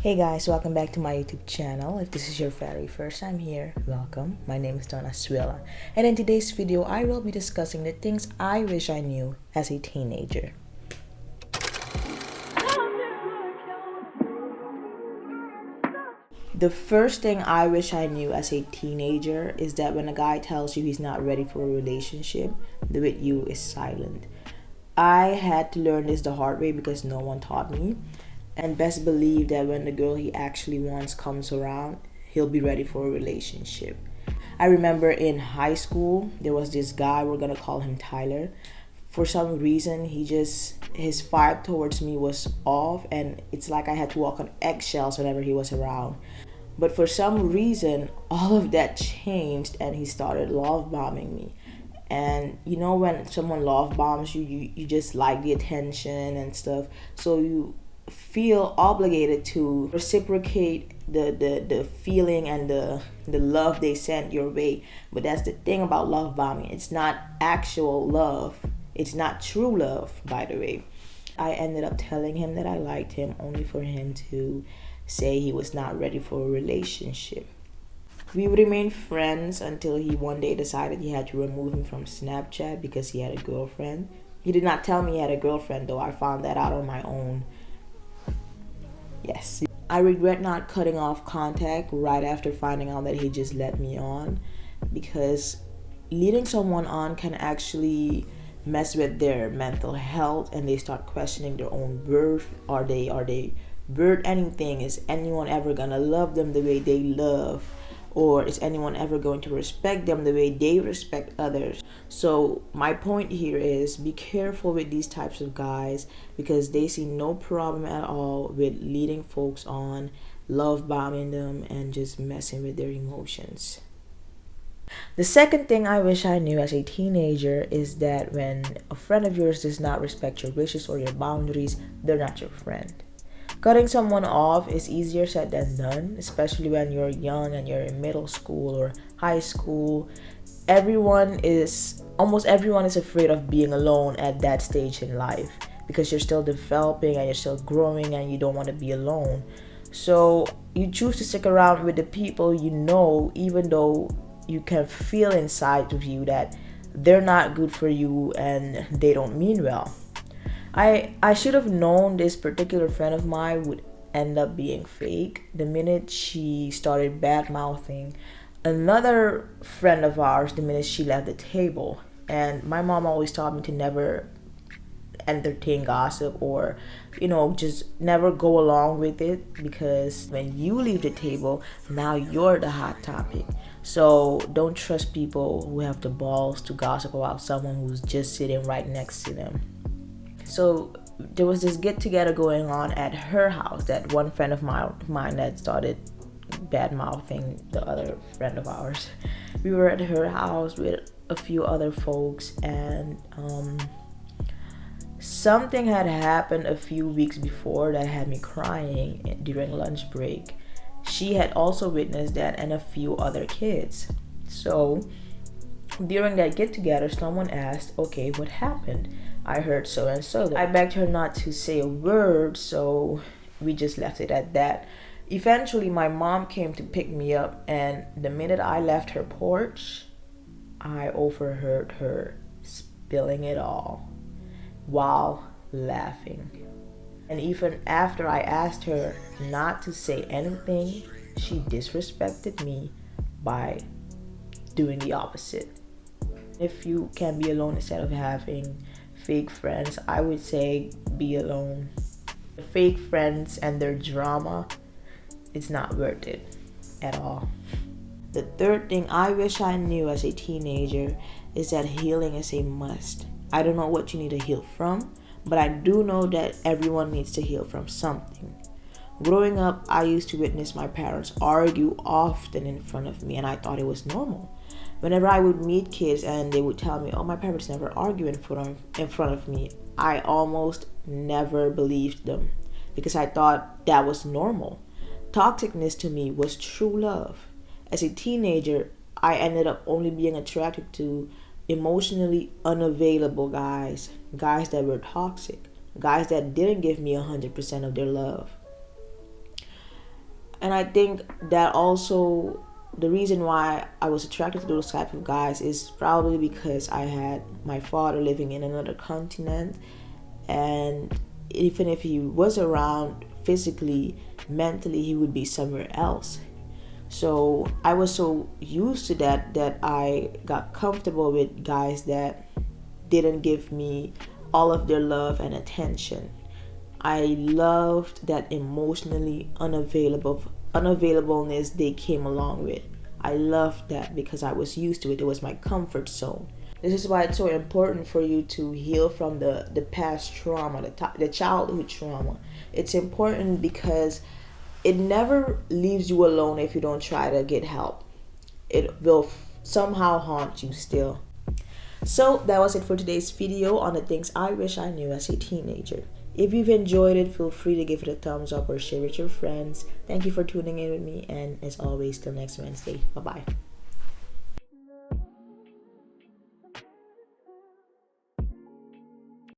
Hey guys, welcome back to my YouTube channel. If this is your very first time here, welcome. My name is Donna-Suela, and in today's video, I will be discussing the things I wish I knew as a teenager. The first thing I wish I knew as a teenager is that when a guy tells you he's not ready for a relationship, the with you is silent. I had to learn this the hard way because no one taught me. And best believe that when the girl he actually wants comes around, he'll be ready for a relationship. I remember in high school, there was this guy, we're gonna call him Tyler. For some reason, his vibe towards me was off, and it's like I had to walk on eggshells whenever he was around. But for some reason, all of that changed, and he started love bombing me. And you know, when someone love bombs you, you just like the attention and stuff, so you feel obligated to reciprocate the feeling and the love they sent your way. But that's the thing about love bombing, it's not actual love, it's not true love, by the way. I ended up telling him that I liked him only for him to say he was not ready for a relationship. We remained friends until he one day decided he had to remove me from Snapchat because he had a girlfriend. He did not tell me he had a girlfriend though, I found that out on my own. Yes. I regret not cutting off contact right after finding out that he just let me on, because leading someone on can actually mess with their mental health, and they start questioning their own worth. Are they worth anything? Is anyone ever gonna love them the way they love? Or is anyone ever going to respect them the way they respect others? So my point here is, be careful with these types of guys, because they see no problem at all with leading folks on, love bombing them, and just messing with their emotions. The second thing I wish I knew as a teenager is that when a friend of yours does not respect your wishes or your boundaries, they're not your friend. Cutting someone off is easier said than done, especially when you're young and you're in middle school or high school. Almost everyone is afraid of being alone at that stage in life, because you're still developing and you're still growing and you don't want to be alone. So you choose to stick around with the people you know, even though you can feel inside of you that they're not good for you and they don't mean well. I should have known this particular friend of mine would end up being fake the minute she started bad mouthing another friend of ours the minute she left the table. And my mom always taught me to never entertain gossip, or just never go along with it, because when you leave the table, now you're the hot topic. So don't trust people who have the balls to gossip about someone who's just sitting right next to them. So there was this get together going on at her house, that one friend of mine that started bad mouthing the other friend of ours. We were at her house with a few other folks, and something had happened a few weeks before that had me crying during lunch break. She had also witnessed that, and a few other kids. So during that get together, someone asked, okay, what happened? I heard so and so. I begged her not to say a word, so we just left it at that. Eventually, my mom came to pick me up, and the minute I left her porch, I overheard her spilling it all while laughing. And even after I asked her not to say anything, she disrespected me by doing the opposite. If you can be alone instead of having fake friends, I would say be alone. The fake friends and their drama, it's not worth it at all. The third thing I wish I knew as a teenager is that healing is a must. I don't know what you need to heal from, but I do know that everyone needs to heal from something. Growing up, I used to witness my parents argue often in front of me, and I thought it was normal. Whenever I would meet kids and they would tell me, oh, my parents never argue in front of me, I almost never believed them, because I thought that was normal. Toxicness to me was true love. As a teenager, I ended up only being attracted to emotionally unavailable guys that were toxic, guys that didn't give me 100% of their love. And I think that also the reason why I was attracted to those type of guys is probably because I had my father living in another continent, and even if he was around physically, mentally he would be somewhere else. So I was so used to that I got comfortable with guys that didn't give me all of their love and attention. I loved that emotionally unavailableness they came along with. I loved that because I was used to it. It was my comfort zone. This is why it's so important for you to heal from the past trauma, the childhood trauma. It's important because it never leaves you alone if you don't try to get help. It will somehow haunt you still. So that was it for today's video on the things I wish I knew as a teenager. If you've enjoyed it, feel free to give it a thumbs up or share with your friends. Thank you for tuning in with me, and as always, till next Wednesday. Bye-bye.